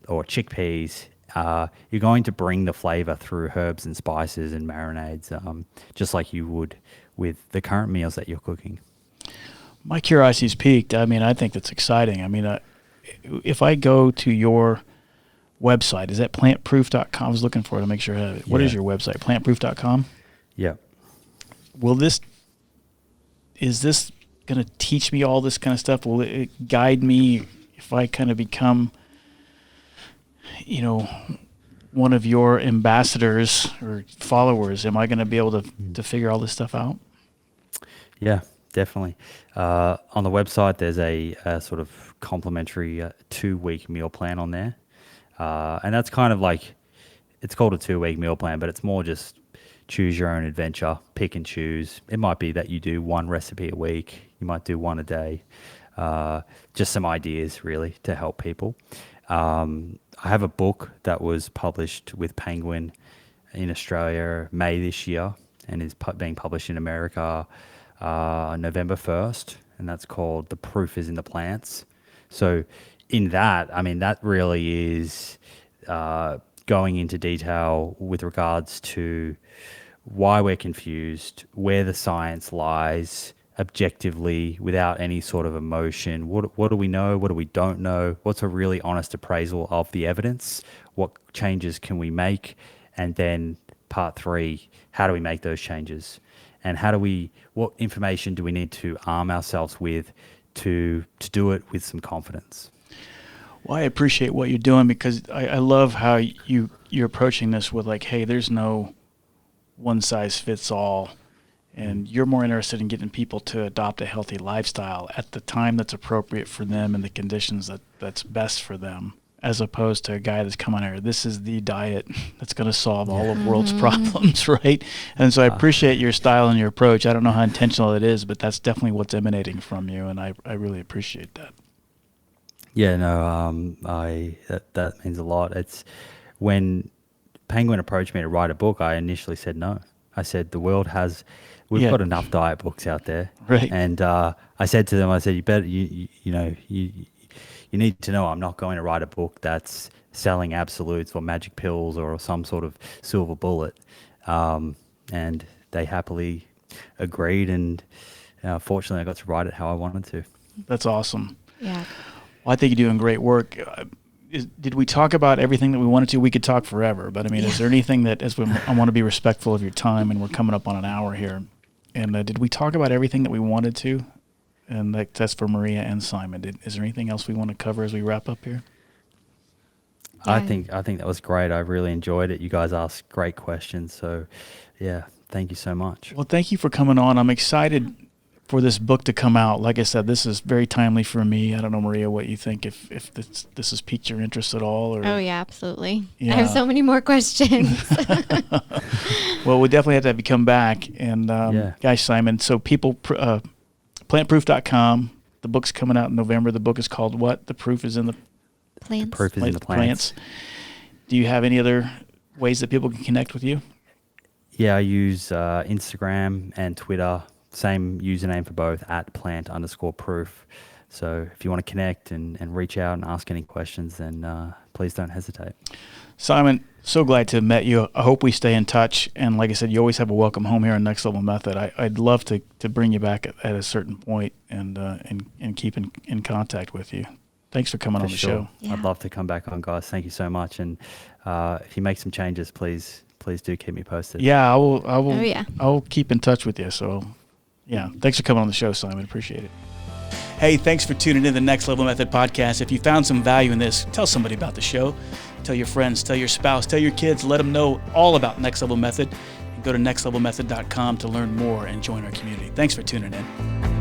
or chickpeas. You're going to bring the flavor through herbs and spices and marinades, just like you would with the current meals that you're cooking. My curiosity's piqued. I mean, I think that's exciting. I mean, if I go to your website, is that plantproof.com? I was looking for it to make sure I have it. What is your website? Plantproof.com? Yeah. Is this going to teach me all this kind of stuff? Will it guide me if I kind of become, one of your ambassadors or followers? Am I going to be able to figure all this stuff out? Yeah, definitely. On the website, there's a sort of complimentary 2-week meal plan on there. And that's kind of like, it's called a 2-week meal plan, but it's more just choose your own adventure, pick and choose. It might be that you do one recipe a week, you might do one a day. Just some ideas really to help people. I have a book that was published with Penguin in Australia May this year and is being published in America November 1st, and that's called The Proof is in the Plants. So in that, I mean, that really is going into detail with regards to why we're confused, where the science lies objectively without any sort of emotion. What do we know? What do we don't know? What's a really honest appraisal of the evidence? What changes can we make? And then part 3, how do we make those changes? And what information do we need to arm ourselves with to do it with some confidence? Well, I appreciate what you're doing, because I love how you're approaching this with like, hey, there's no one size fits all. And you're more interested in getting people to adopt a healthy lifestyle at the time that's appropriate for them and the conditions that's best for them, as opposed to a guy that's come on here, this is the diet that's going to solve all of world's problems, right? And so I appreciate your style and your approach. I don't know how intentional it is, but that's definitely what's emanating from you, and I really appreciate that. Yeah, no, that means a lot. It's when Penguin approached me to write a book, I initially said no. I said we've got enough diet books out there, right? And I said to them, I said, you need to know I'm not going to write a book that's selling absolutes or magic pills or some sort of silver bullet. And they happily agreed, and fortunately, I got to write it how I wanted to. That's awesome. Yeah. Well, I think you're doing great work. Did we talk about everything that we wanted to? We could talk forever, but I mean, is there anything that, I want to be respectful of your time, and we're coming up on an hour here, and did we talk about everything that we wanted to? And that's for Maria and Simon. Is there anything else we want to cover as we wrap up here? I think that was great. I really enjoyed it. You guys asked great questions, so yeah, thank you so much. Well, thank you for coming on. I'm excited for this book to come out. Like I said, this is very timely for me. I don't know, Maria, what you think, if this has piqued your interest at all. Or, oh, yeah, absolutely. Yeah. I have so many more questions. Well, we definitely have to have you come back. And gosh, Simon, so people, plantproof.com, the book's coming out in November. The book is called what? The Proof is in the Plants. The Proof is in the Plants. Do you have any other ways that people can connect with you? Yeah, I use Instagram and Twitter. Same username for both, @plant_proof. So if you want to connect and reach out and ask any questions, then please don't hesitate. Simon, so glad to have met you. I hope we stay in touch. And like I said, you always have a welcome home here on Next Level Method. I'd love to bring you back at a certain point and keep in contact with you. Thanks for coming on the show. Yeah. I'd love to come back on, guys. Thank you so much. And if you make some changes, please do keep me posted. Yeah, I will. Oh, yeah. I'll keep in touch with you. So, yeah, thanks for coming on the show, Simon. Appreciate it. Hey, thanks for tuning in to the Next Level Method podcast. If you found some value in this, tell somebody about the show. Tell your friends, tell your spouse, tell your kids. Let them know all about Next Level Method. And go to nextlevelmethod.com to learn more and join our community. Thanks for tuning in.